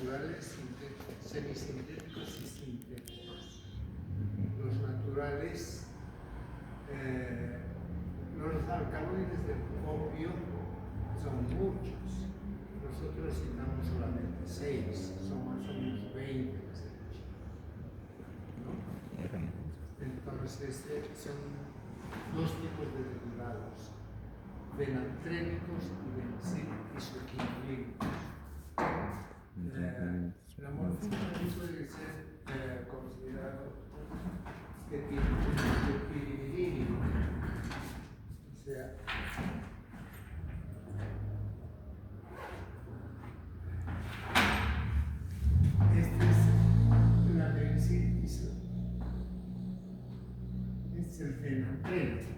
naturales, semisintéticos y sintéticos. Los naturales, los alcaloides del opio son muchos. Nosotros citamos solamente 6, son más o menos 20 que se dice, ¿no? Entonces, son dos tipos de derivados, fenantrénicos y isoquinolínicos. La morfina puede ser considerado que tiene un pirimidínico, o sea, este es la penicilitis, este es el fenantrénico.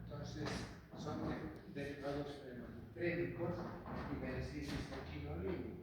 Entonces, son derivados fenantrénicos y beneficios isoquinolínicos.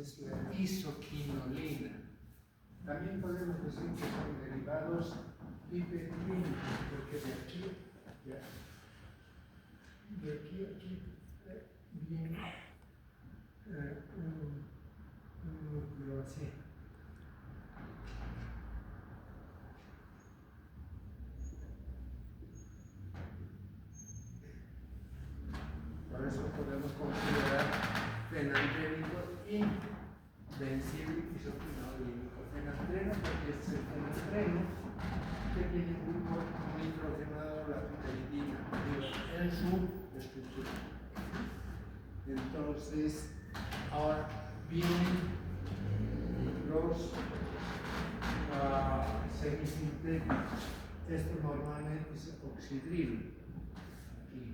Es la isoquinolina. También podemos decir que son derivados hiperquímicos, porque de aquí viene un núcleo así. Por eso podemos considerar fenantrénico y bencil isoquinolínico. Fenantreno porque es el fenantreno que tiene un grupo nitrogenado la piperidina en su estructura. Entonces, ahora vienen los semisintéticos. Esto normalmente es oxidril. Aquí.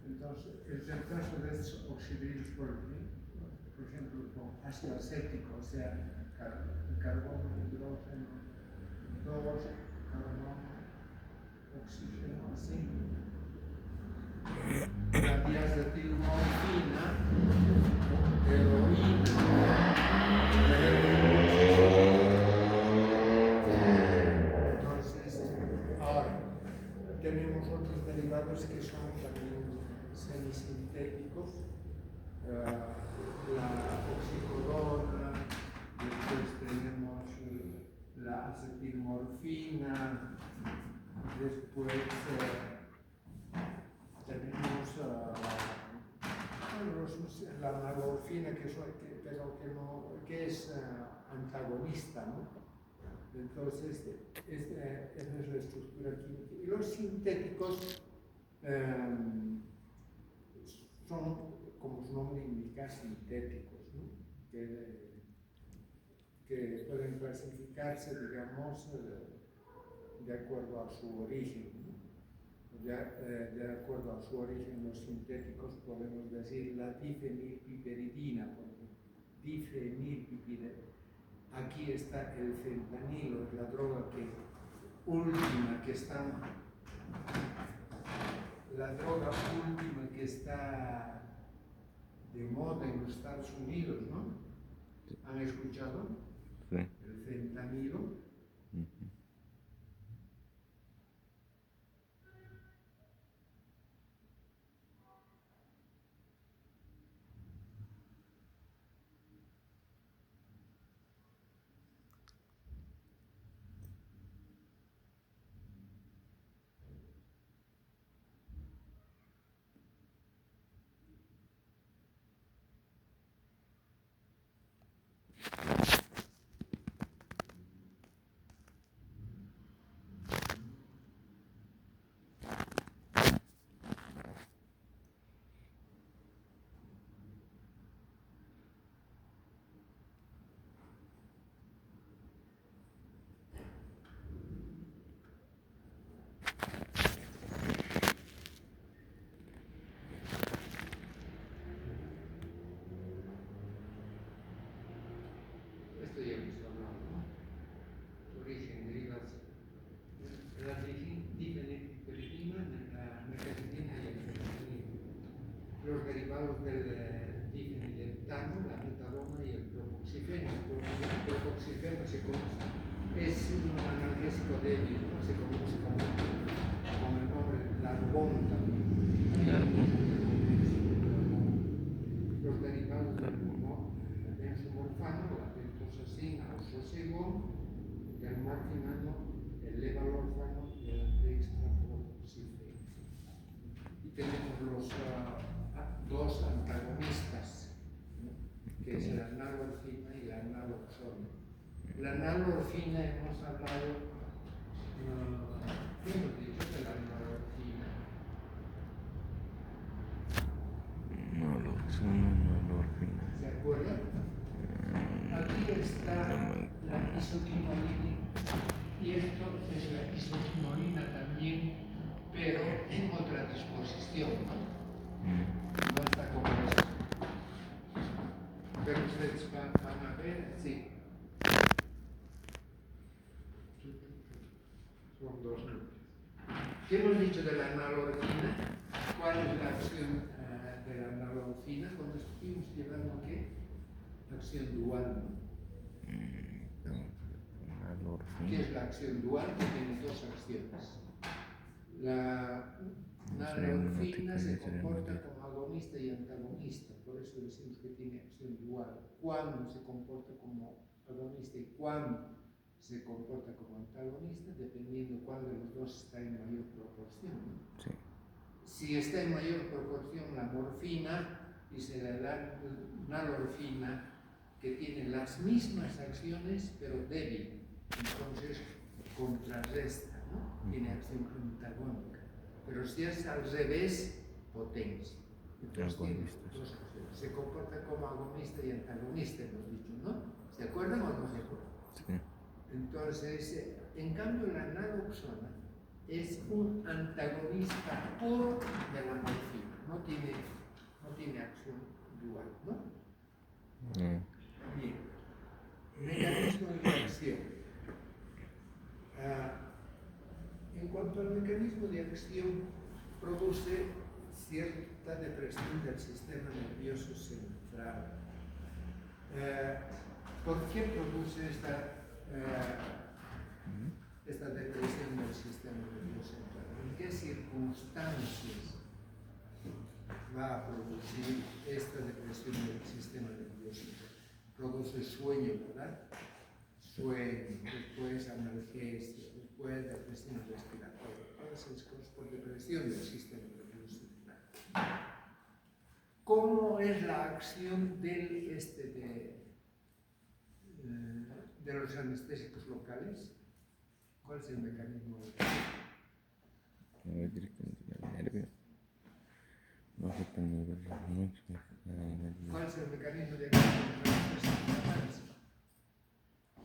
Entonces, es el caso de estos oxidrilos, por ejemplo, con ácido acético, o sea, carbono, hidrógeno, 2, carbono, oxígeno, así. La diacetilmorfina, heroína, entonces, ahora tenemos otros derivados que son también semisintéticos, la oxicodona, después tenemos la acetilmorfina, después tenemos la nalorfina, que es antagonista, ¿no? Entonces, esa es la estructura química. Y los sintéticos son, como su nombre indica, sintéticos, ¿no? Que pueden clasificarse, digamos, de acuerdo a su origen, ¿no? De acuerdo a su origen, los sintéticos podemos decir la difenilpiperidina, por ejemplo. Difenilpiperidina. Aquí está el fentanilo, la droga última que está de moda en los Estados Unidos, ¿no? ¿Han escuchado? Sí. El fentanilo. los derivados del difenilheptano, la metadona y el propoxifeno. El propoxifeno es un analgésico débil, no se conoce como el nombre Larbón también. Los derivados del benzomorfano, la pentosacina o sosegón, del morfinano, el levalorfano y el dextrapropoxifeno. Y tenemos los dos antagonistas, ¿no? Que es la nalorfina y la naloxona. La nalorfina hemos hablado, ¿qué hemos dicho de la nalorfina? Nalorfina. ¿Se acuerdan? Aquí está la isoquinolina y esto es la isoquinolina también, pero en otra disposición, ¿no? No está como esto. Pero ustedes van a ver, sí. Son dos núcleos. ¿Qué hemos dicho de la nalorfina? ¿Cuál es la acción de la nalorfina? Cuando estuvimos llevando qué? Acción dual, ¿no? ¿Qué es la acción dual? Que tiene dos acciones. La nalorfina se comporta como agonista y antagonista, por eso decimos que tiene acción dual. Cuando se comporta como agonista y cuando se comporta como antagonista, dependiendo cuál de los dos está en mayor proporción, ¿no? Sí. Si está en mayor proporción la morfina y se le da nalorfina, que tiene las mismas acciones pero débil, entonces contrarresta, ¿no? Tiene acción antagónica. Pero si es al revés, potencia. Entonces tiene dos acciones. Se comporta como agonista y antagonista, hemos dicho, ¿no? ¿Se acuerdan o no se acuerdan? Sí. Entonces, en cambio, la naloxona es un antagonista puro de la morfina, no tiene acción dual, ¿no? Bien, mecanismo de acción. En cuanto al mecanismo de acción, produce cierta depresión del sistema nervioso central. ¿Por qué produce esta depresión del sistema nervioso central? ¿En qué circunstancias va a producir esta depresión del sistema nervioso central? Produce sueño, ¿verdad? Sueño, después analgesia, después depresión respiratoria. Todas esas cosas por depresión del sistema nervioso central. ¿Cómo es la acción de los anestésicos locales? ¿Cuál es el mecanismo de acción? ¿Cuál es el mecanismo de acción de los anestésicos locales?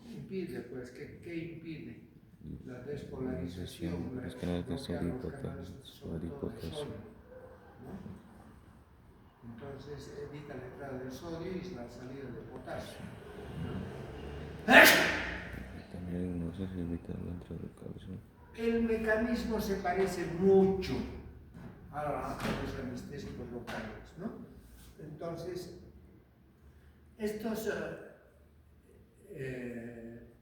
Impide, pues, ¿qué impide? La despolarización, los canales de sodio y potasio. ¿No? Entonces evita la entrada de sodio y la salida de potasio. También no sé si evita la entrada de calcio. El mecanismo se parece mucho a los anestésicos locales, ¿no? Entonces,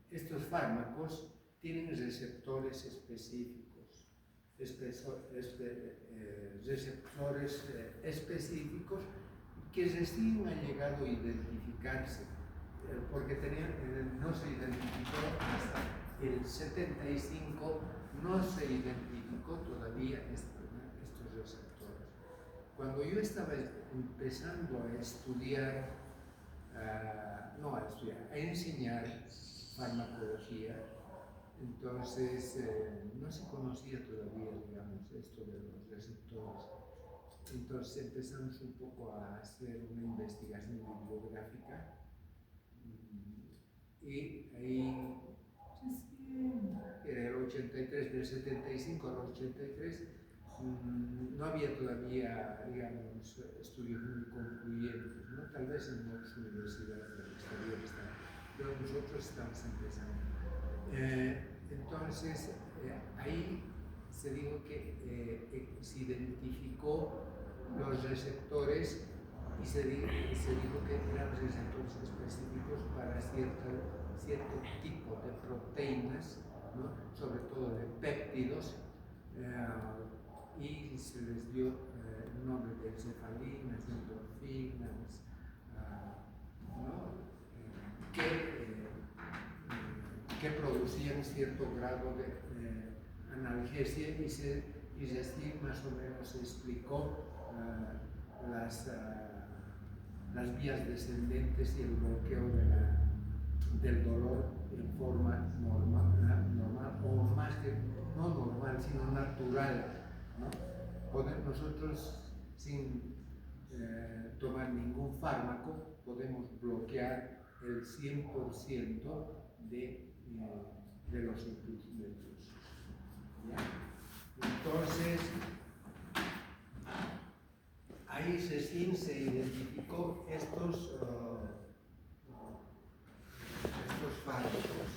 estos fármacos tienen receptores específicos, que recién han llegado a identificarse, porque no se identificó hasta el 75, no se identificó todavía estos receptores. Cuando yo estaba empezando a estudiar, a enseñar farmacología, entonces no se conocía todavía, digamos, esto de los receptores. Entonces empezamos un poco a hacer una investigación bibliográfica y ahí, era el 83, del 75 al 83, no había todavía, digamos, estudios muy concluyentes, ¿no? Tal vez en otras universidades del exterior están, pero nosotros estamos empezando. Entonces, ahí se dijo que se identificó los receptores y se dijo que eran receptores específicos para cierto tipo de proteínas, ¿no? Sobre todo de péptidos, y se les dio el nombre de encefalinas, endorfinas, ¿no? Que producían cierto grado de analgesia y así más o menos se explicó las vías descendentes y el bloqueo del dolor en forma normal o más que no normal, sino natural, ¿no? Nosotros sin tomar ningún fármaco podemos bloquear el 100% de los impulsos nerviosos. Entonces, ahí se identificó estos fármacos.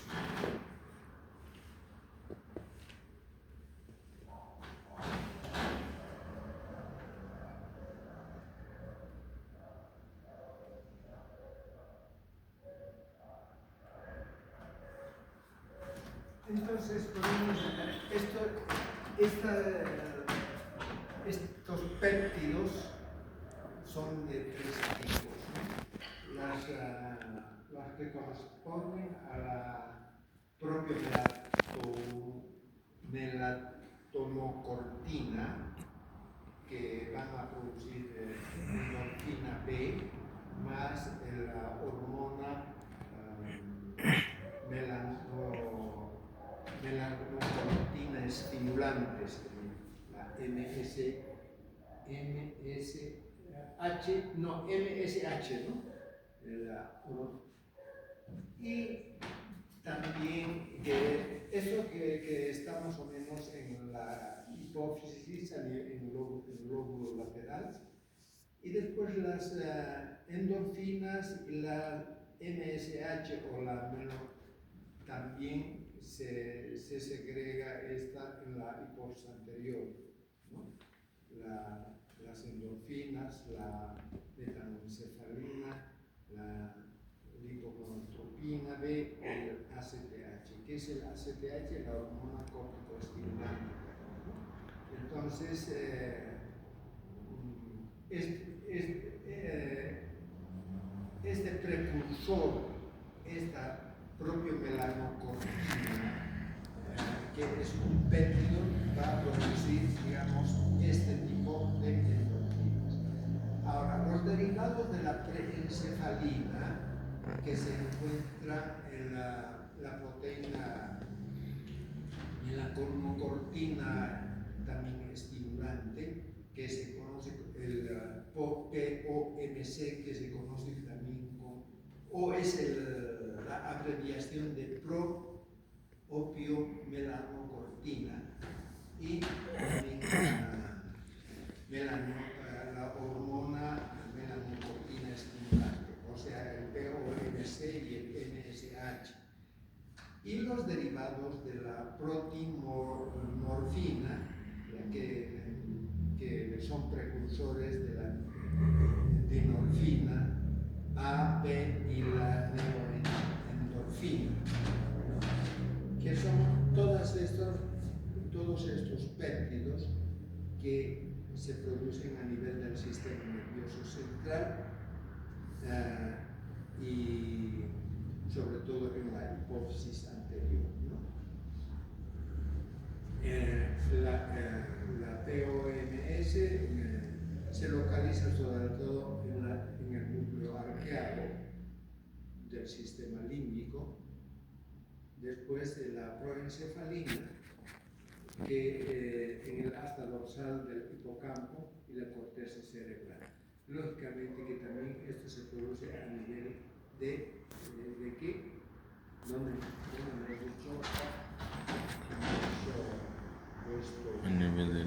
Entonces, estos péptidos son de tres tipos, ¿no? Las que corresponden a la propia melatonocortina, que van a producir endorfina B, más la hormona melanocortina estimulante, la MSH, ¿no? Y también que está más o menos en la hipófisis, en el lóbulo lateral. Y después las endorfinas y la MSH o la también se segrega esta en la hipófisis anterior, ¿no? Las endorfinas, la metanoencefalina, la lipoprotropina B y el ACTH. ¿Qué es el ACTH? La hormona corticoestimulante. Entonces, este precursor, esta propia melanocortina, que es un péptido, va a producir, digamos, este tipo de endorfinas. Ahora, los derivados de la preencefalina, que se encuentra en la proteína y en la corticocortina también estimulante, que se conoce el POMC, que se conoce también o es la abreviación de pro-opiomelanocortina, y también la hormona melanocortina estimulante, o sea, el POMC y el MSH. Y los derivados de la protimorfina, que son precursores de la dinorfina, A, B y la neuroendorfina, que son todos estos péptidos que se producen a nivel del sistema nervioso central y sobre todo en la hipófisis anterior, ¿no? La POMS se localiza sobre todo en el núcleo arqueado del sistema límbico. Después de la proencefalina, que en el asta dorsal del hipocampo y la corteza cerebral. Lógicamente que también esto se produce a nivel de qué, ¿dónde hemos dicho? A nivel de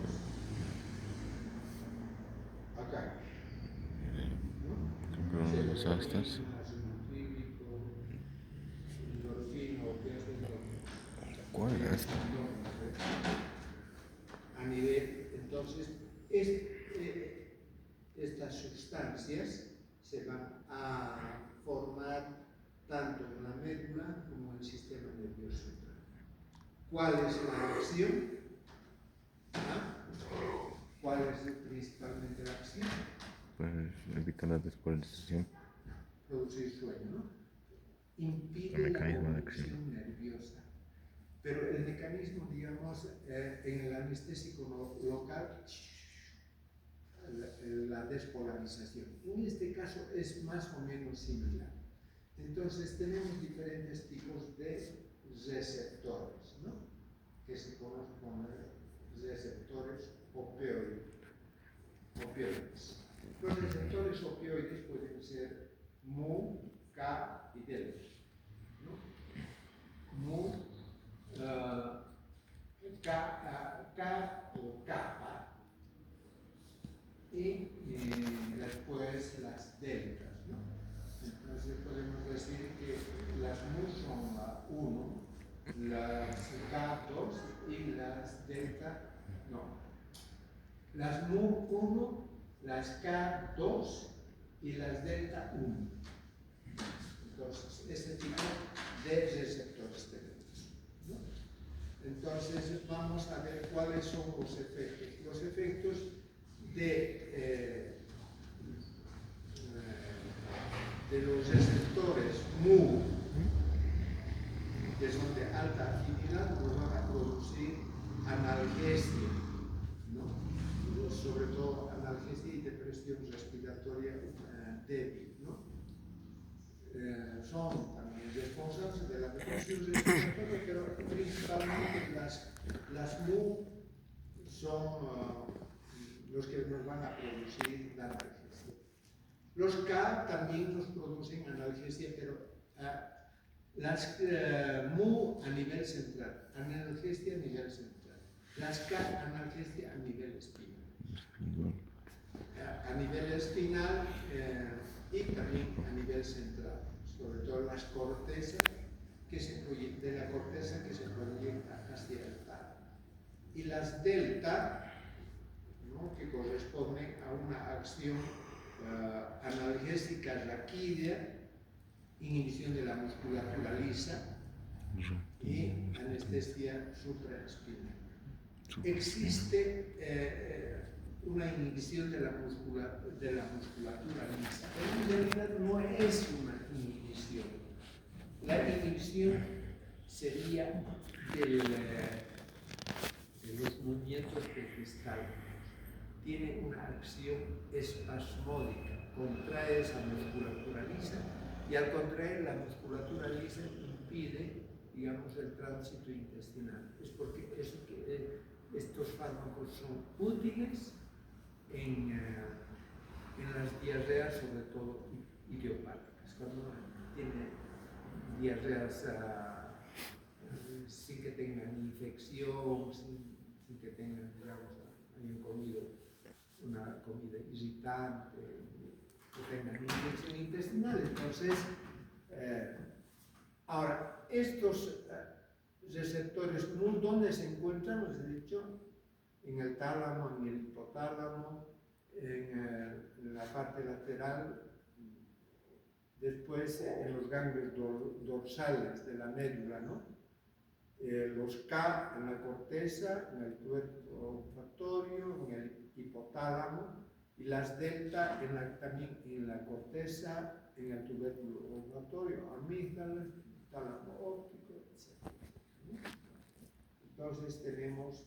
Acá. los astas. ¿Cuál es? A nivel, entonces, sustancias se van a formar tanto en la médula como en el sistema nervioso central. ¿Cuál es la acción? ¿Ah? ¿Cuál es principalmente la acción? Pues evitar la despolarización. Producir sueño, ¿no? Impide El la mecanismo de conducción nerviosa. Pero el mecanismo, digamos, en el anestésico local, la despolarización. En este caso es más o menos similar. Entonces tenemos diferentes tipos de receptores, ¿no? Que se conocen como receptores opioides. Los receptores opioides pueden ser mu, K y delta, ¿no? Mu, K o kappa y después las deltas, ¿no? Entonces podemos decir que las mu son 1, las K 2 y las delta no. Las mu 1, las K 2 y las delta 1. Entonces, este tipo de receptores tenemos, ¿no? Entonces, vamos a ver cuáles son los efectos. Los efectos de los receptores mu, que son de alta afinidad, nos van a producir analgesia, ¿no? Sobre todo analgesia y depresión respiratoria débil, ¿no? Son también responsables de la depresión respiratoria, pero principalmente las mu son los que nos van a producir la analgesia. Los K también nos producen analgesia, pero las mu a nivel central, analgesia a nivel central. Las K analgesia a nivel espinal. A nivel espinal y también a nivel central, sobre todo las cortezas de la corteza que se proyecta hacia el tálamo. Y las delta, ¿no? Que corresponden a una acción analgésica raquídea, inhibición de la musculatura lisa y anestesia supraespinal. Existe una inhibición de la musculatura lisa, pero en realidad no es una inhibición. La inhibición sería de los movimientos petroscálmicos. Tiene una acción espasmódica, contrae esa musculatura lisa y al contraer la musculatura lisa impide, digamos, el tránsito intestinal. Es porque estos fármacos son útiles en las diarreas, sobre todo idiopáticas. Cuando tiene diarreas sin que tengan infección, sin que tengan, digamos, hayan comido una comida irritante, que tengan infección intestinal. Entonces, ahora, estos receptores, ¿dónde se encuentran? Les he dicho, en el tálamo, en el hipotálamo, en la parte lateral, después en los ganglios dorsales de la médula, ¿no? Los K en la corteza, en el tubo olfatorio, en el hipotálamo, y las delta también en la corteza, en el tubérculo olfatorio, amígdala, tálamo óptico, etc. Entonces tenemos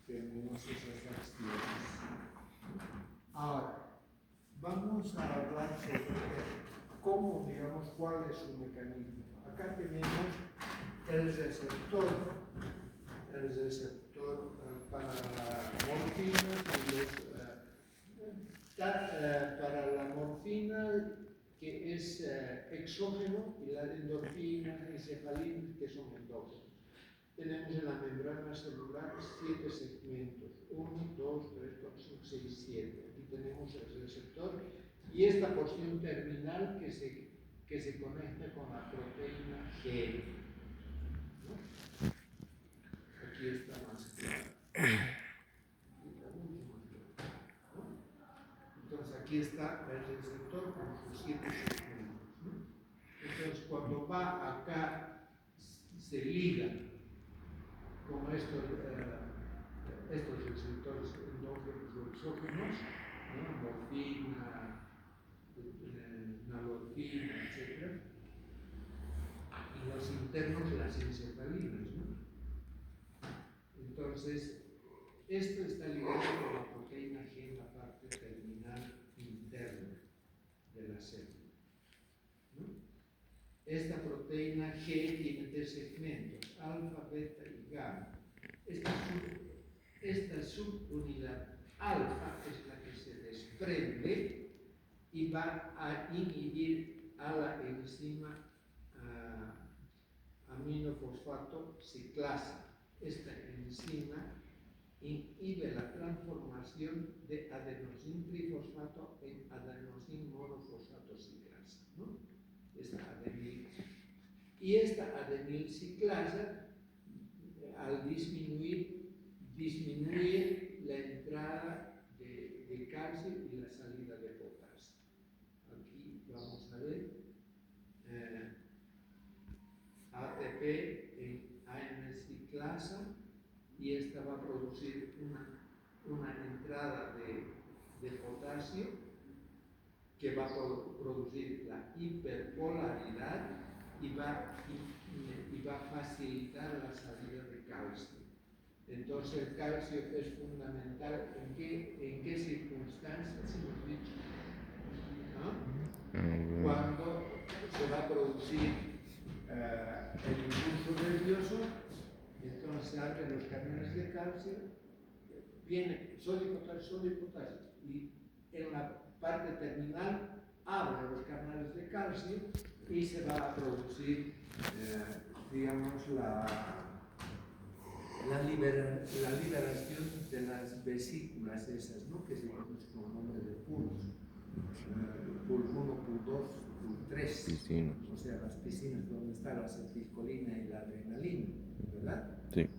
esas acciones. Ahora, vamos a hablar sobre cómo, digamos, cuál es su mecanismo. Acá tenemos el receptor para la morfina, para la morfina que es exógeno y la endorfina y cefalina que son endógenos. Tenemos en la membrana celular 7 segmentos, 1, 2, 3, 4, 5, 6, 7. Aquí tenemos el receptor y esta porción terminal que se conecta con la proteína G. ¿No? Aquí está más claro. Aquí está mucho más claro, ¿no? aquí está el receptor con sus 7 segmentos, ¿no? Entonces, cuando va acá, se liga con estos receptores endógenos o exógenos, ¿no? Morfina, nalorfina, etc. Y los internos, las encefalinas, ¿no? Entonces, esto está ligado con la proteína G en la parte terminal interna de la célula, ¿no? Esta proteína G tiene 3 segmentos, alfa, beta y gamma. Esta subunidad alfa es la que se desprende y va a inhibir a la enzima aminofosfato ciclasa. Esta enzima inhibe la transformación de adenosín trifosfato en adenosín monofosfato ciclasa, ¿no? Y esta adenil ciclasa, al disminuye la entrada de calcio y la salida de potasio. Aquí vamos a ver ATP en AN ciclasa, y esta va a producir una entrada de potasio que va a producir la hiperpolaridad y va a facilitar la salida de calcio. Entonces el calcio es fundamental. ¿En qué circunstancias hemos dicho? ¿No? Cuando se va a producir el impulso nervioso, entonces se abren los canales de calcio, viene sodio y potasio, y en la parte terminal abren los canales de calcio y se va a producir, digamos, la liberación de las vesículas esas, ¿no? Que se conocen con el nombre de PULs, PUL 1, PUL 2, PUL 3, Piscinas. o sea, las piscinas donde está la acetilcolina y la adrenalina, ¿verdad? Sí.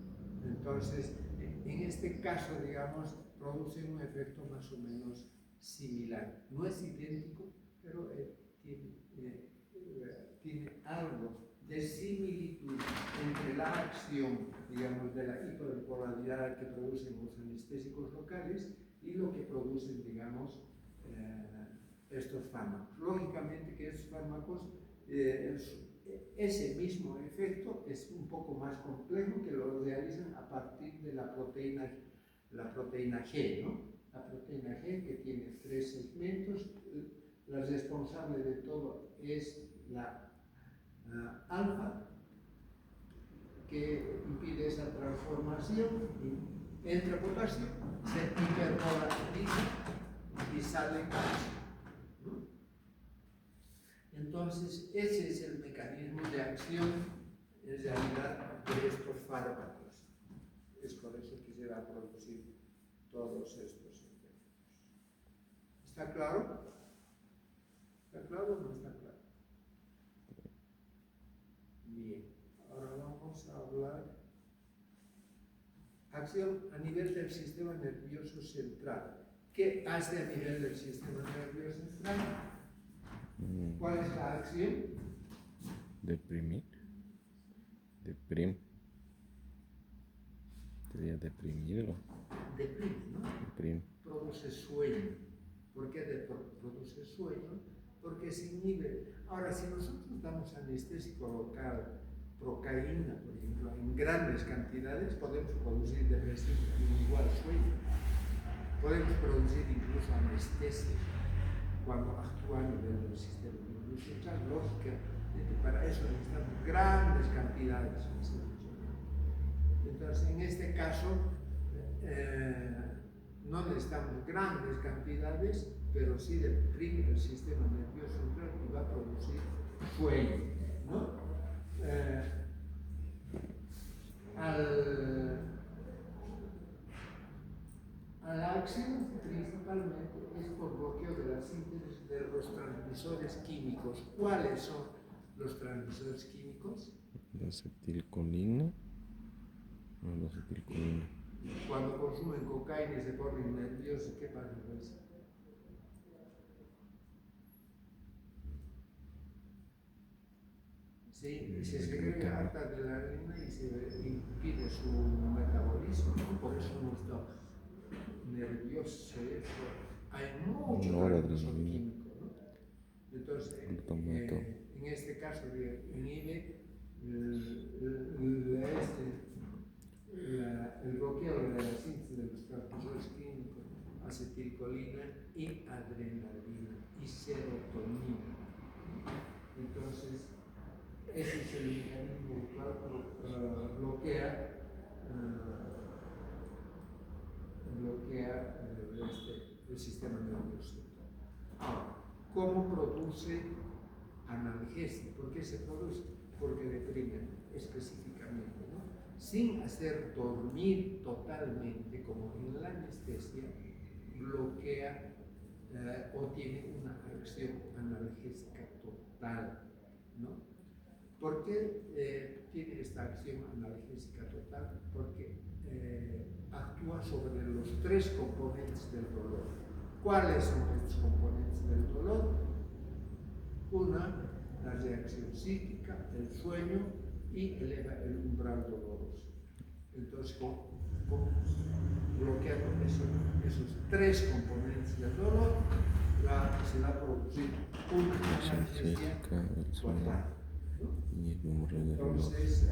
Entonces, en este caso, digamos, produce un efecto más o menos similar. No es idéntico, pero tiene algo de similitud entre la acción, digamos, de la hiperpolaridad que producen los anestésicos locales y lo que producen, digamos, estos fármacos. Lógicamente que estos fármacos, ese mismo efecto es un poco más complejo, que lo realizan a partir de la proteína G, ¿no? La proteína G, que tiene 3 segmentos. La responsable de todo es la alfa, que impide esa transformación, y entra potasio, se hiperpolariza y sale calcio, ¿no? Entonces, ese es el mecanismo de acción, en realidad, de estos fármacos. Es por eso que se va a producir todos estos efectos. ¿Está claro? ¿Está claro o no está claro? Bien, ahora vamos a hablar acción a nivel del sistema nervioso central. ¿Qué hace a nivel del sistema nervioso central? ¿Cuál es la acción? Deprimir. Sería deprimirlo. Deprime, ¿no? Deprime. Produce sueño. ¿Por qué produce sueño? Porque se inhibe. Ahora, si nosotros damos anestésico local, procaína, por ejemplo, en grandes cantidades, podemos producir depresión y igual sueño. Podemos producir incluso anestesia cuando actúa a nivel del sistema nervioso central. Lógicamente, para eso necesitamos grandes cantidades. Entonces, en este caso, no necesitamos grandes cantidades, pero sí deprime el sistema nervioso central y va a producir sueño, ¿no? A la acción principalmente es por bloqueo de la síntesis de los transmisores químicos. ¿Cuáles son los transmisores químicos? La acetilcolina. No, la acetilcolina. Cuando consumen cocaína y se ponen nerviosos, ¿qué pasa con eso? se segrega harta adrenalina y se impide su metabolismo, ¿no? Por eso nuestro nervioso hay mucho transmisor químico, ¿no? Entonces, en este caso inhibe el bloqueo de la síntesis de los transmisores químicos, acetilcolina y adrenalina y serotonina. Entonces, ese es el mecanismo el cual bloquea el sistema nervioso. Ahora, ¿cómo produce analgesia? ¿Por qué se produce? Porque deprime específicamente, ¿no? Sin hacer dormir totalmente, como en la anestesia, bloquea o tiene una acción analgésica total, ¿no? ¿Por qué tiene esta acción analgésica total? Porque actúa sobre los tres componentes del dolor. ¿Cuáles son estos componentes del dolor? Una, la reacción psíquica, el sueño y eleva el umbral doloroso. Entonces, bloqueando esos tres componentes del dolor, se va a producir una analgesia total. Entonces,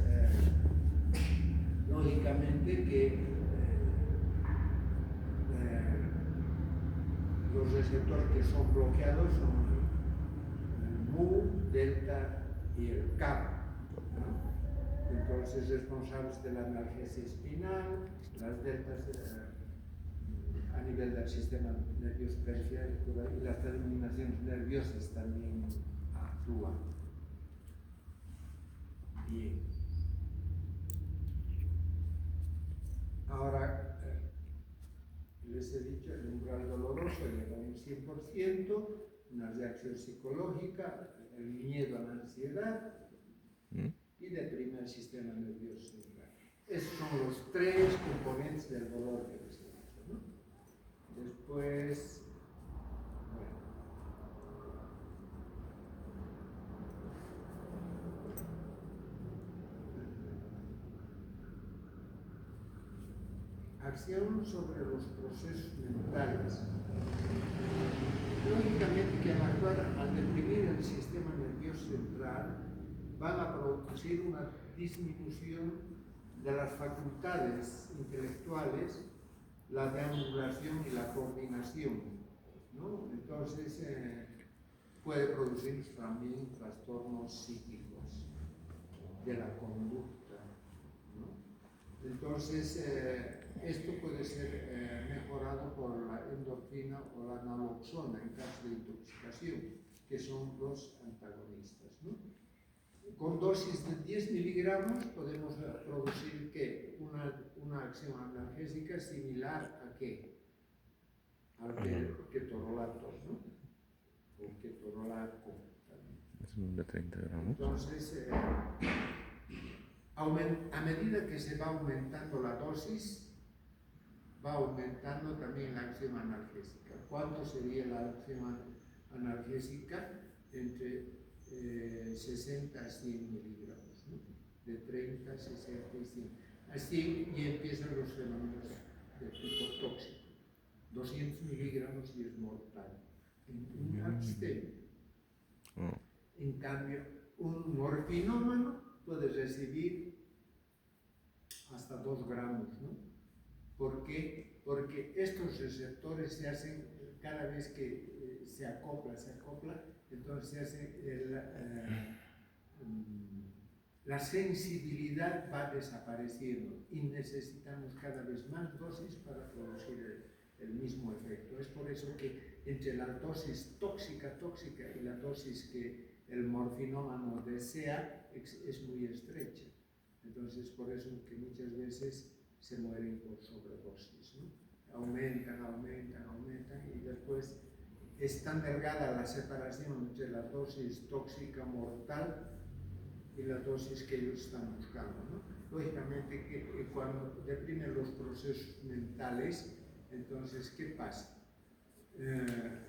lógicamente que los receptores que son bloqueados son el mu, delta y el kappa, ¿no? Entonces, responsables de la analgesia espinal, las deltas a nivel del sistema nervioso periférico y las terminaciones nerviosas también actúan. Bien. Ahora, les he dicho, el umbral doloroso llega a un 100%, una reacción psicológica, el miedo a la ansiedad y deprime el sistema nervioso central. Esos son los tres componentes del dolor que les he dicho, ¿no? Después, acción sobre los procesos mentales. Lógicamente que al deprimir el sistema nervioso central van a producir una disminución de las facultades intelectuales, la deambulación y la coordinación, ¿no? Entonces puede producir también trastornos psíquicos de la conducta, ¿no? Entonces esto puede ser mejorado por la endorfina o la naloxona en caso de intoxicación, que son los antagonistas, ¿no? Con dosis de 10 miligramos podemos producir ¿qué? Una acción analgésica similar a ¿qué? Al ketorolato, ¿no? O ketorolaco también. Es de 30 gramos. Entonces, a medida que se va aumentando la dosis, va aumentando también la acción analgésica. ¿Cuánto sería la acción analgésica? Entre 60 a 100 miligramos, ¿no? De 30, 60 y 100. Así y empiezan los fenómenos de tipo tóxico. 200 miligramos y es mortal. En un abstemio. En cambio, un morfinómano puede recibir hasta 2 gramos, ¿no? ¿Por qué? Porque estos receptores se hacen cada vez que se acopla, entonces se hace la sensibilidad va desapareciendo y necesitamos cada vez más dosis para producir el mismo efecto. Es por eso que entre la dosis tóxica y la dosis que el morfinómano desea es muy estrecha. Entonces, por eso que muchas veces se mueren por sobredosis, ¿no? Aumentan y después es tan delgada la separación entre la dosis tóxica mortal y la dosis que ellos están buscando, ¿no? Lógicamente que cuando deprimen los procesos mentales, entonces, ¿qué pasa?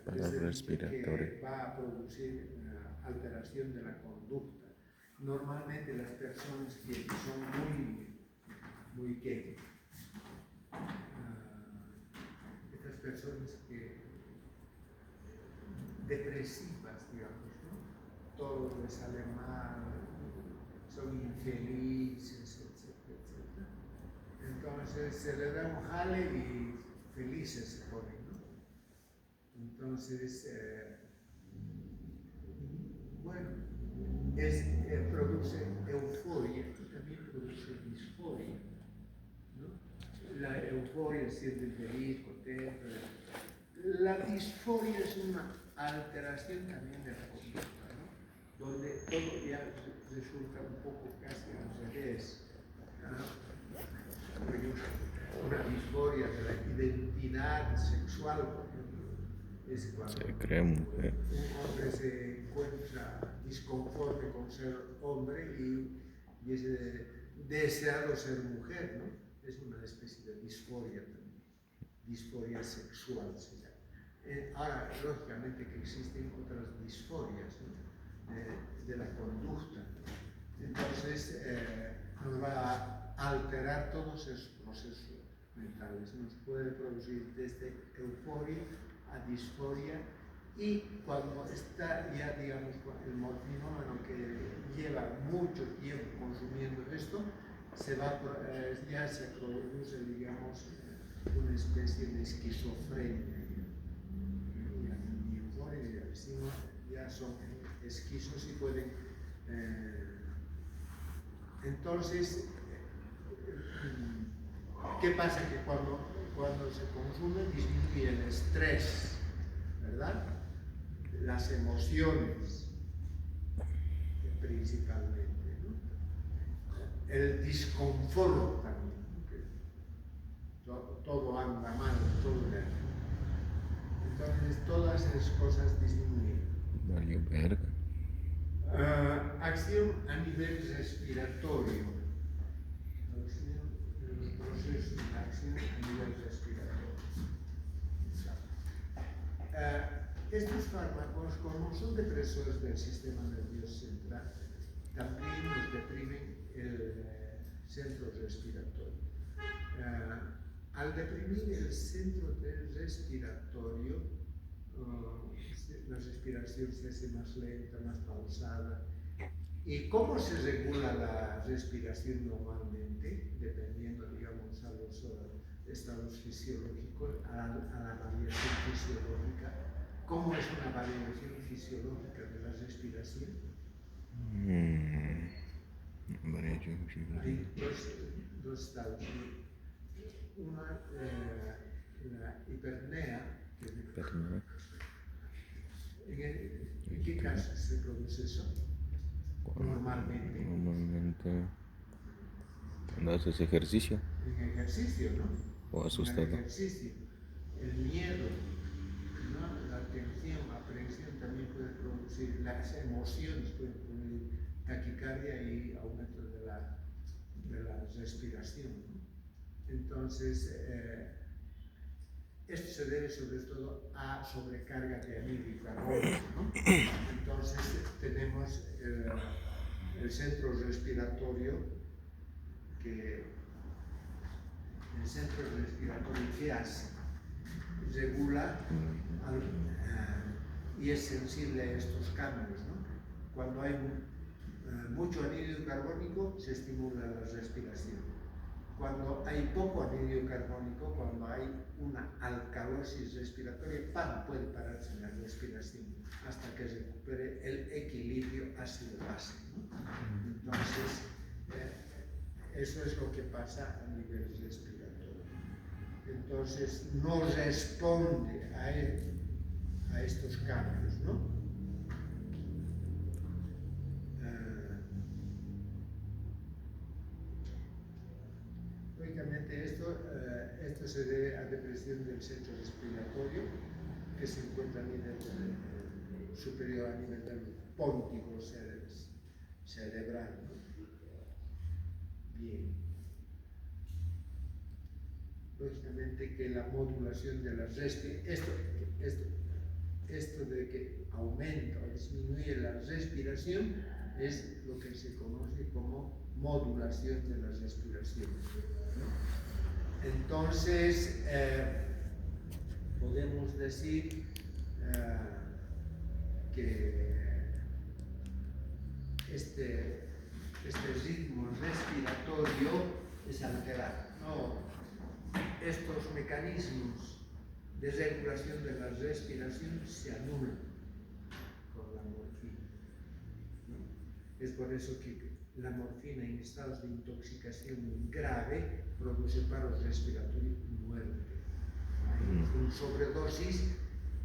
Para respiratorio. Que va a producir alteración de la conducta. normalmente las personas que son muy ¿qué? Estas personas que depresivas, digamos, ¿no? Todo les sale mal, son infelices, etcétera, etcétera. Entonces se les da un jale y felices se ponen, ¿no? Entonces, bueno, produce euforia y también produce disforia, ¿no? La euforia siente feliz, contento. La disforia es una alteración también de la conducta, ¿no? Donde todo ya resulta un poco casi al revés, ¿no? Una disforia de la identidad sexual, por ejemplo, es cuando Se cree mujer. un hombre se encuentra disconforme con ser hombre y es deseado ser mujer, ¿no? Es una especie de disforia también, disforia sexual se llama. Ahora, lógicamente que existen otras disforias, ¿no? de la conducta. Entonces, nos va a alterar todos esos procesos mentales. Nos puede producir desde euforia a disforia y cuando está ya, digamos, el morfinómeno que lleva mucho tiempo consumiendo esto, ya se produce, digamos, una especie de esquizofrenia. Y euforia y encima ya son esquizos y pueden... entonces, ¿qué pasa? Que cuando se consume disminuye el estrés, ¿verdad? Las emociones, principalmente, ¿no? El disconfort también, todo anda mal, todo mal. Entonces, todas esas cosas disminuyen. Valió verga. Acción a nivel respiratorio. Procesos de acción a nivel respiratorio. Estos fármacos, como son depresores del sistema nervioso central, también nos deprimen el centro respiratorio. Al deprimir el centro respiratorio, la respiración se hace más lenta, más pausada. ¿Y cómo se regula la respiración normalmente? Dependiendo, digamos, a los estados fisiológicos, a la variación fisiológica. ¿Cómo es una variación fisiológica de la respiración? Variación fisiológica. Hay dos estados. Una, la hipernea. ¿En qué casos se produce eso? Normalmente. Normalmente cuando haces ejercicio. En ejercicio, ¿no? O asustado. En el ejercicio. El miedo, ¿no? La tensión, la aprensión también puede producir, las emociones pueden producir taquicardia y aumento de la respiración, ¿no? Entonces, esto se debe sobre todo a sobrecarga de anhídrico y carbónico, ¿no? Entonces tenemos el centro respiratorio ¿qué hace? Regula y es sensible a estos cambios, ¿no? Cuando hay mucho anhídrido carbónico se estimula la respiración. Cuando hay poco anhídrido carbónico, cuando hay una alcalosis respiratoria, puede pararse la respiración hasta que recupere el equilibrio ácido-base, ¿no? Entonces, eso es lo que pasa a nivel respiratorio. Entonces, no responde a estos cambios, ¿no? Lógicamente esto se debe a depresión del centro respiratorio que se encuentra a nivel superior a nivel del póntico cerebral, ¿no? Bien. Lógicamente que la modulación de la respiración, esto de que aumenta o disminuye la respiración es lo que se conoce como modulación de las respiraciones, ¿no? Entonces, podemos decir que este ritmo respiratorio es alterado, ¿no? Estos mecanismos de regulación de la respiración se anulan con la morfina, ¿no? Es por eso que la morfina en estados de intoxicación grave produce paro respiratorio y muerte. Hay un sobredosis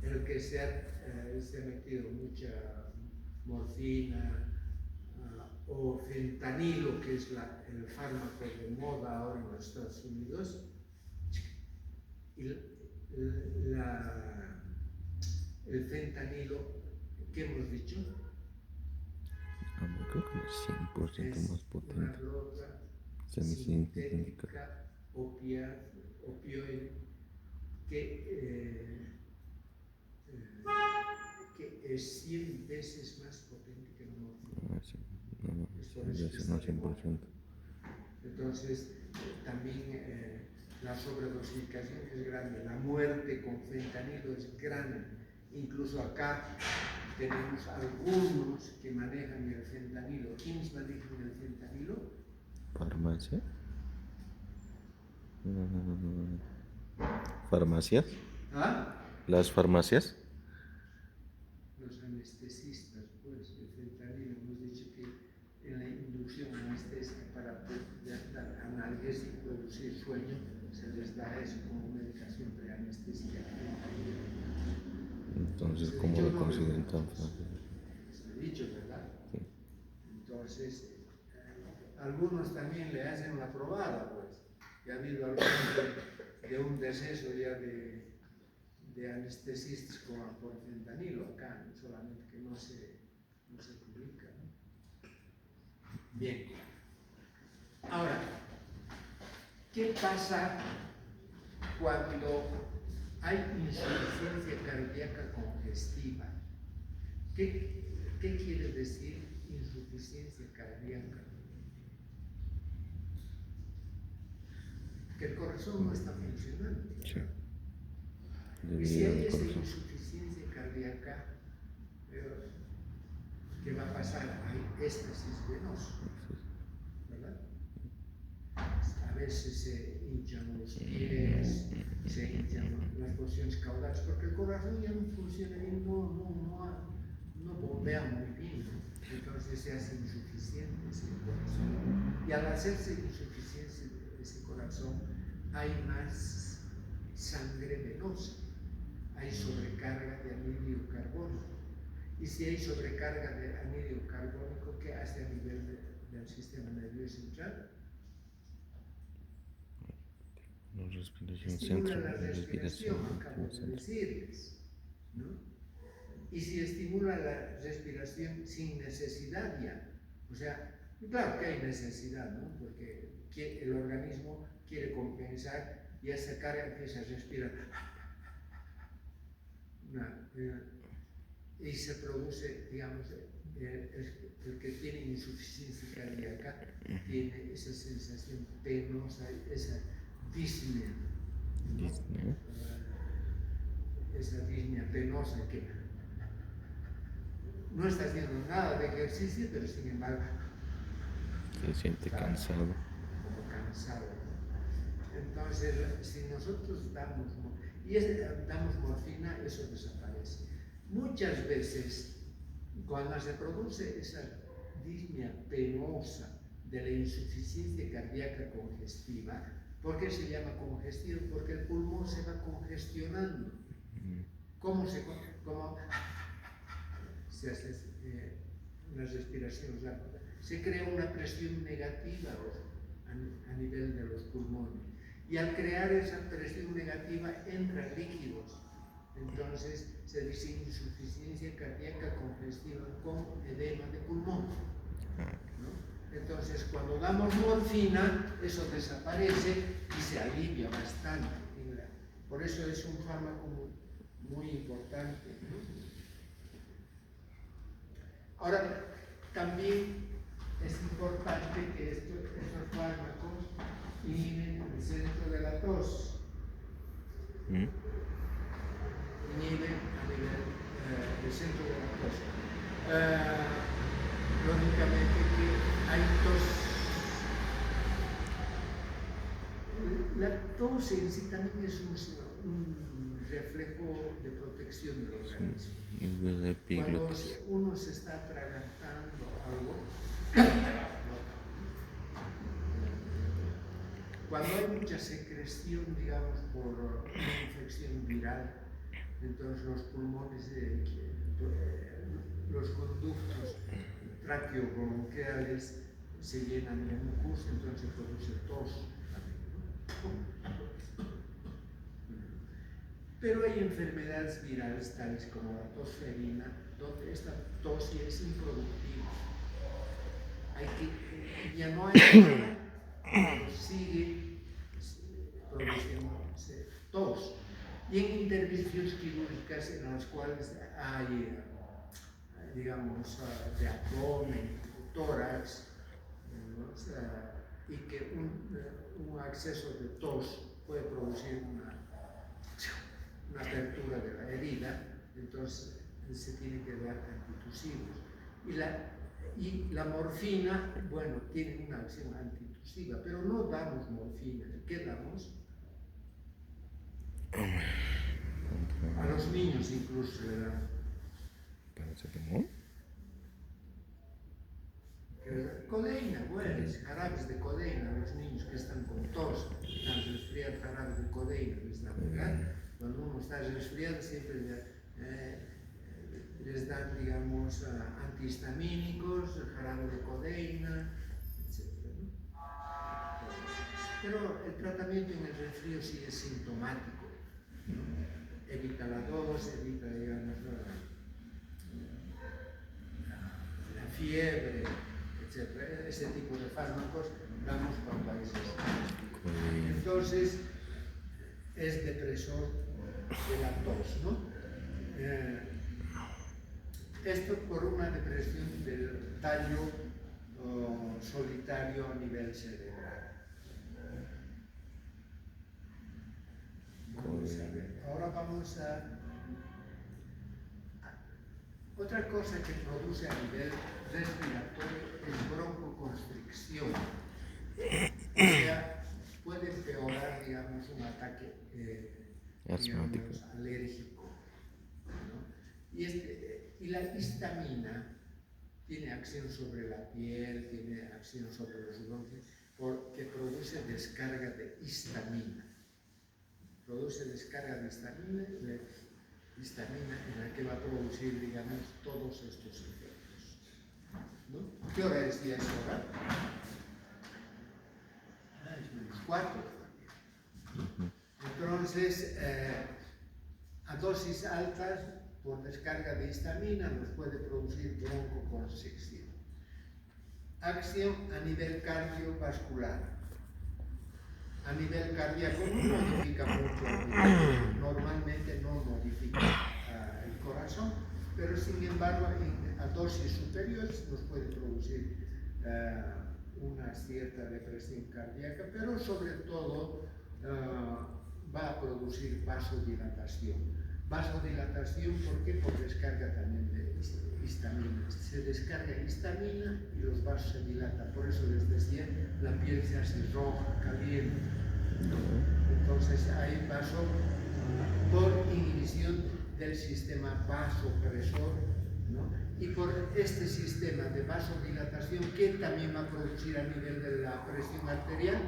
en el que se ha metido mucha morfina o fentanilo, que es el fármaco de moda ahora en los Estados Unidos, y el fentanilo, ¿qué hemos dicho? Creo que no es 100% más potente. Una droga Semisintética. sintética opioide que es 100 veces más potente que la morfina. Sí. No, Es por eso que no está de moda. 100%. Entonces, también la sobredosificación es grande, la muerte con fentanilo es grande. Incluso acá tenemos algunos que manejan el fentanilo. ¿Quiénes manejan el fentanilo? ¿Farmacia? ¿Farmacias? ¿Ah? ¿Las farmacias? Los anestesistas, pues, el fentanilo. Hemos dicho que en la inducción anestésica para dar analgésico y producir sueño, se les da eso como medicación preanestésica. Entonces, ¿cómo lo consiguen tan fácil? Se ha dicho, ¿verdad? Sí. Entonces, algunos también le hacen una probada, pues. Y ha habido algunos de un deceso ya de anestesistas por fentanilo acá, solamente que no se publica, ¿no? Bien. Ahora, ¿qué pasa cuando hay insuficiencia cardíaca congestiva? ¿Qué quiere decir insuficiencia cardíaca? Que el corazón no está funcionando. Sí. Y si hay esa insuficiencia cardíaca, ¿qué va a pasar? Hay éstasis venoso, ¿verdad? A veces se hinchan los pies, se hinchan las porciones caudales, porque el corazón ya no funciona bien, no bombea muy bien, entonces se hace insuficiente ese corazón. Y al hacerse insuficiente ese corazón, hay más sangre venosa, hay sobrecarga de anhídrido carbónico. Y si hay sobrecarga de anhídrido carbónico, ¿qué hace a nivel del sistema nervioso central? Estimula la respiración, acabo de decirles, ¿no? Y si estimula la respiración sin necesidad ya, o sea, claro que hay necesidad, ¿no? Porque el organismo quiere compensar y esa carga empieza a respirar. Y se produce, digamos, el que tiene insuficiencia cardíaca tiene esa sensación penosa, esa disnea. Esa disnea penosa que no está haciendo nada de ejercicio, pero sin embargo se siente cansado. Como cansado. Entonces, si nosotros damos morfina, eso desaparece. Muchas veces, cuando se produce esa disnea penosa de la insuficiencia cardíaca congestiva, ¿por qué se llama congestivo? Porque el pulmón se va congestionando. ¿Cómo se hace una respiración rápida? Se crea una presión negativa a nivel de los pulmones. Y al crear esa presión negativa entran líquidos. Entonces se dice insuficiencia cardíaca congestiva con edema de pulmón, ¿no? Entonces cuando damos morfina, eso desaparece y se alivia bastante. Por eso es un fármaco muy importante, ¿no? Ahora, también es importante que estos fármacos inhiben el centro de la tos. Inhiben a nivel del centro de la tos. Lógicamente que hay tos. La tos en sí también es un reflejo de protección del organismo. Cuando uno se está atragantando algo, cuando hay mucha secreción, digamos, por una infección viral, entonces los pulmones, los conductos traqueobronquiales se llenan de mucosa, entonces se produce tos. Pero hay enfermedades virales tales como la tosferina, donde esta tos ya es improductiva. Ya no hay nada, pero sigue produciéndose tos. Y en intervenciones quirúrgicas en las cuales hay, digamos, de abdomen, tórax, ¿no? Y que un exceso de tos puede producir una apertura de la herida, entonces se tiene que dar antitusivos. Y la morfina, bueno, tiene una acción antitusiva, pero no damos morfina. ¿Qué damos? A los niños incluso le dan. ¿Paracetamol? Codeína, bueno, jarabes de codeína a los niños que están con tos, están resfriados, jarabes de codeína les dan, ¿verdad? Cuando uno está resfriado siempre les dan, digamos, antihistamínicos, jarabe de codeína, etc. Pero el tratamiento en el resfrío sí es sintomático, ¿no? Evita la tos, evita, digamos, la fiebre, etc. Ese tipo de fármacos damos cuando hay resfrío. Entonces, es depresor de la tos, ¿no? Esto por una depresión del tallo solitario a nivel cerebral. Vamos a ver. Ahora vamos a... Otra cosa que produce a nivel respiratorio es broncoconstricción. O sea, puede empeorar, digamos, un ataque digamos, alérgico, ¿no? Y la histamina tiene acción sobre la piel, tiene acción sobre los bronquios, porque produce descarga de histamina. Produce descarga de histamina en la que va a producir, digamos, todos estos efectos, ¿no? ¿Qué hora es ya esa hora? Es -4. Entonces, a dosis altas por descarga de histamina nos puede producir broncoconstricción. Acción a nivel cardiovascular. A nivel cardíaco no modifica mucho, normalmente no modifica el corazón, pero sin embargo a dosis superiores nos puede producir una cierta depresión cardíaca, pero sobre todo va a producir vasodilatación. Vasodilatación, ¿por qué? Por descarga también de histamina. Se descarga histamina y los vasos se dilatan. Por eso les decía, la piel se hace roja, caliente. Entonces hay vaso por inhibición del sistema vasopresor, ¿no? Y por este sistema de vasodilatación, ¿qué también va a producir a nivel de la presión arterial?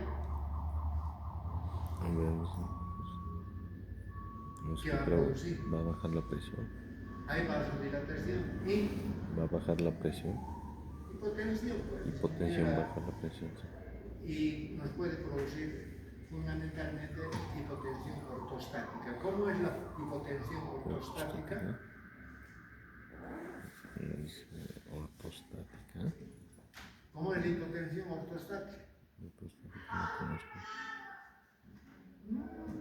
¿Qué va a producir? Va a bajar la presión. Hay vasodilatación y va a bajar la presión. Hipotensión, pues. Hipotensión baja la presión. Sí. Y nos puede producir fundamentalmente hipotensión ortostática. ¿Cómo es la hipotensión ortostática? Ortostática. ¿Cómo es la hipotensión ortostática? Ortostática no conozco.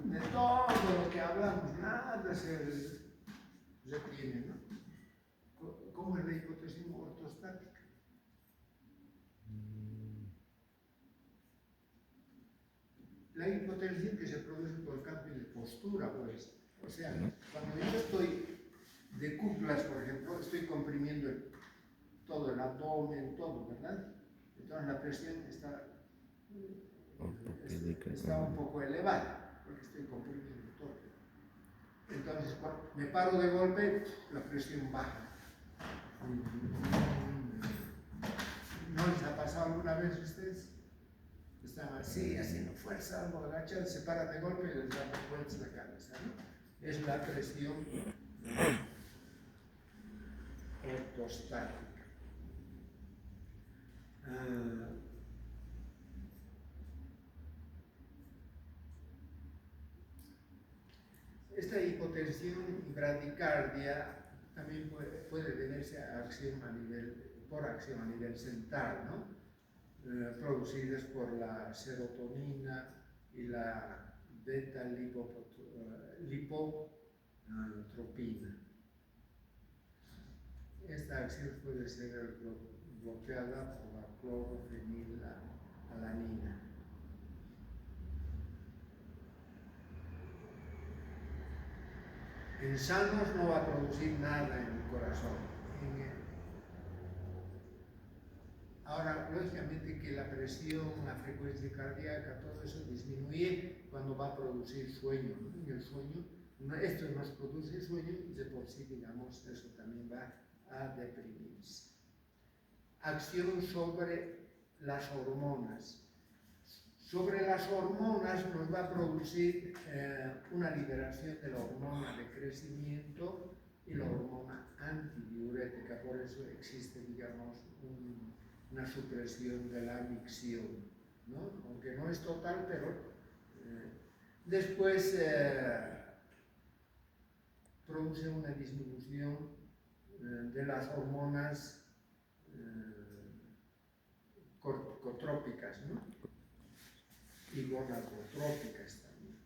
De todo lo que hablamos, nada se retiene, ¿no? ¿Cómo es la hipotensión ortostática? la hipotensión que se produce por el cambio de postura, pues. O sea, cuando yo estoy de cúpulas, por ejemplo, estoy comprimiendo todo el abdomen, todo, ¿verdad? Entonces la presión está un poco elevada, porque estoy comprimiendo todo. Entonces, cuando me paro de golpe, la presión baja. ¿No les ha pasado alguna vez a ustedes? Están así, haciendo fuerza, algo agachado, se paran de golpe y les dan vueltas la cabeza, ¿no? Es la presión ortostática. Esta hipotensión y bradicardia también puede deberse a por acción a nivel central, ¿no? Producidas por la serotonina y la beta-lipotropina. Esta acción puede ser bloqueada por la clorofenilalanina. En sanos no va a producir nada en el corazón. Ahora, lógicamente que la presión, la frecuencia cardíaca, todo eso disminuye cuando va a producir sueño, ¿no? En el sueño, esto nos produce sueño y de por sí, digamos, eso también va a deprimirse. Acción sobre las hormonas. Sobre las hormonas nos va a producir una liberación de la hormona de crecimiento y la hormona antidiurética, por eso existe, digamos, una supresión de la micción, ¿no? Aunque no es total, pero después produce una disminución de las hormonas corticotrópicas, ¿no? Y gonadotrópicas también,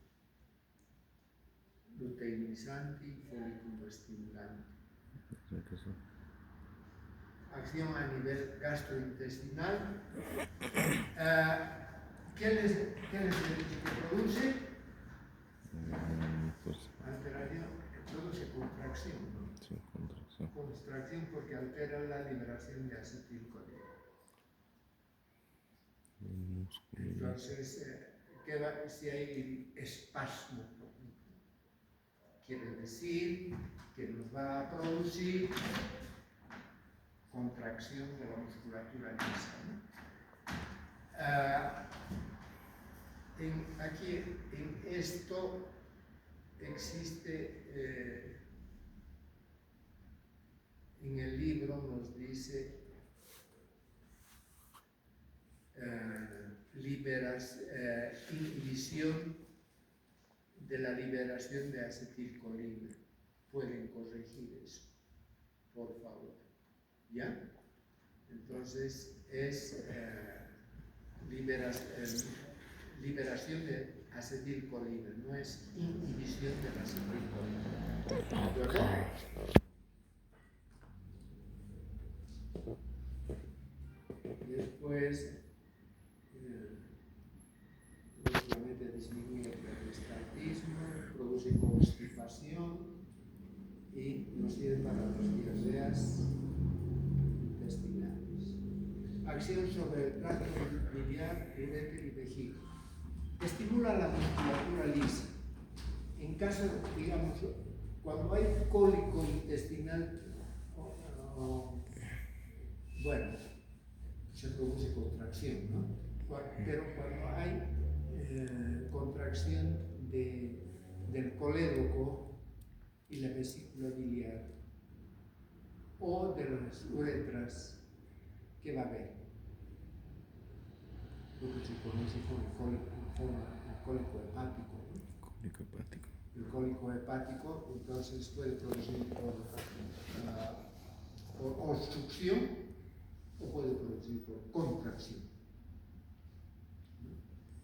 luteinizante y folículo estimulante. Acción a nivel gastrointestinal. ¿Qué les he dicho que produce? Alteración, produce contracción, ¿no? Sí, contracción. Contracción porque altera la liberación de acetilcolina. Entonces, si hay espasmo, quiere decir que nos va a producir contracción de la musculatura lisa, ¿no? Aquí en esto existe, en el libro nos dice inhibición de la liberación de acetilcolina. Pueden corregir eso, por favor. ¿Ya? Entonces es liberación de acetilcolina, no es inhibición de la acetilcolina. ¿De acuerdo? Después, lógicamente disminuye el peristaltismo, produce constipación y nos sirve para las diarreas intestinales. Acción sobre el tracto biliar, ureter y vejiga. Estimula la musculatura lisa. En caso, digamos, cuando hay cólico intestinal, bueno, se produce contracción, ¿no? Pero cuando hay contracción del colédoco y la vesícula biliar o de las uretras, ¿qué va a haber? Lo que se conoce como el cólico hepático, ¿no? Cólico hepático. El cólico hepático, entonces puede producir por obstrucción o puede producir por contracción.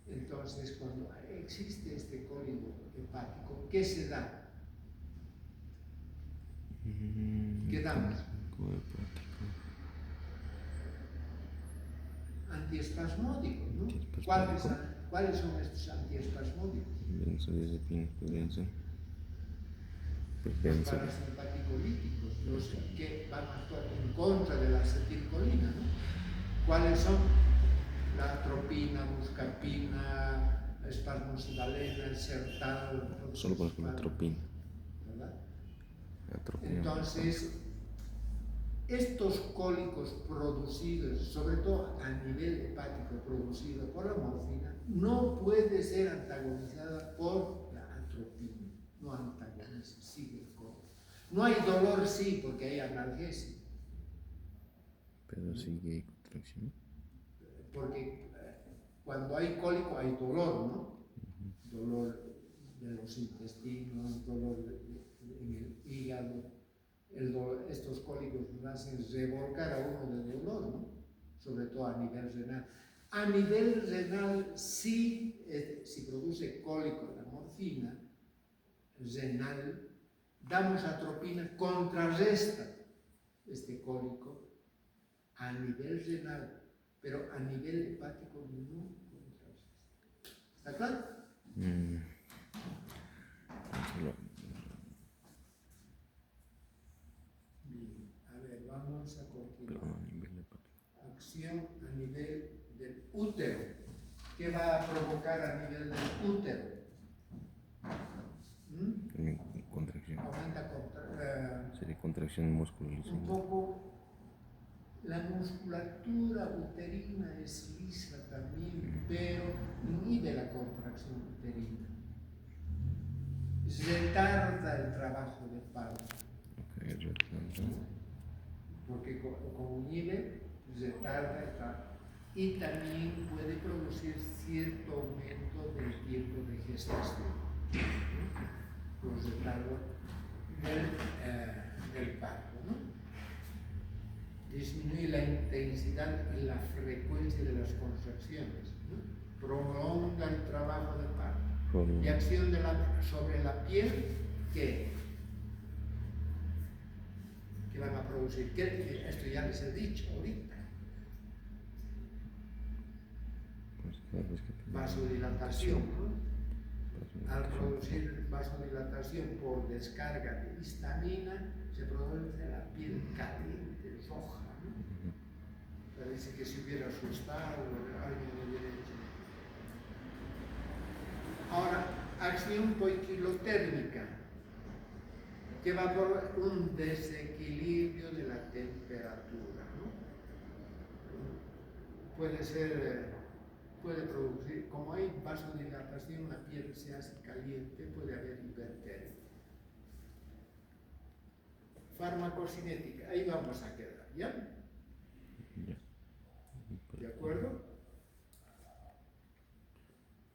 Entonces, cuando existe este cólico hepático, ¿qué se da? ¿Qué damos? Antiespasmódicos, ¿no? ¿Cuáles son estos antiespasmódicos? Benzodiazepina, prevención. Los Prevención. parasimpaticolíticos, los que van a actuar en contra de la acetilcolina, ¿no? ¿Cuáles son? La atropina, buscapina, espasmosidalena, sertal. Solo conozco la atropina. ¿Verdad? Atropina. Entonces, estos cólicos producidos, sobre todo a nivel hepático, producidos por la morfina, no puede ser antagonizada por la atropina. No antagoniza, sigue el cólico. No hay dolor, sí, porque hay analgesia. Pero sigue contracción. Porque cuando hay cólico hay dolor, ¿no? Dolor de los intestinos, dolor en el hígado. Estos cólicos nos hacen revolcar a uno de dolor, ¿no? Sobre todo a nivel renal. A nivel renal, sí, si produce cólico la morfina renal, damos atropina, contrarresta este cólico a nivel renal, pero a nivel hepático no contrarresta. ¿Está claro? Bien, a ver, vamos a continuar. Acción a nivel del útero. ¿Qué va a provocar a nivel del útero? Contracción. Aumenta Sería contracción muscular. un poco. La musculatura uterina es lisa también, pero inhibe la contracción uterina. Retarda el trabajo de parto. Porque como inhibe, retarda el trabajo. Y también puede producir cierto aumento del tiempo de gestación. Por retardo del parto, ¿no? Disminuye la intensidad y la frecuencia de las contracciones, ¿no? Prolonga el trabajo de parto. Y acción sobre la piel, ¿qué van a producir? Esto ya les he dicho ahorita. Vasodilatación, ¿no? Al producir vasodilatación por descarga de histamina, se produce la piel caliente, roja, ¿no? Parece que se hubiera asustado alguien de derecho. Ahora, acción poikilotérmica, que va por un desequilibrio de la temperatura, ¿no? Puede producir, como hay vasodilatación, la piel se hace caliente, puede haber hipertermia. Farmacocinética, ahí vamos a quedar, ¿ya? ¿De acuerdo?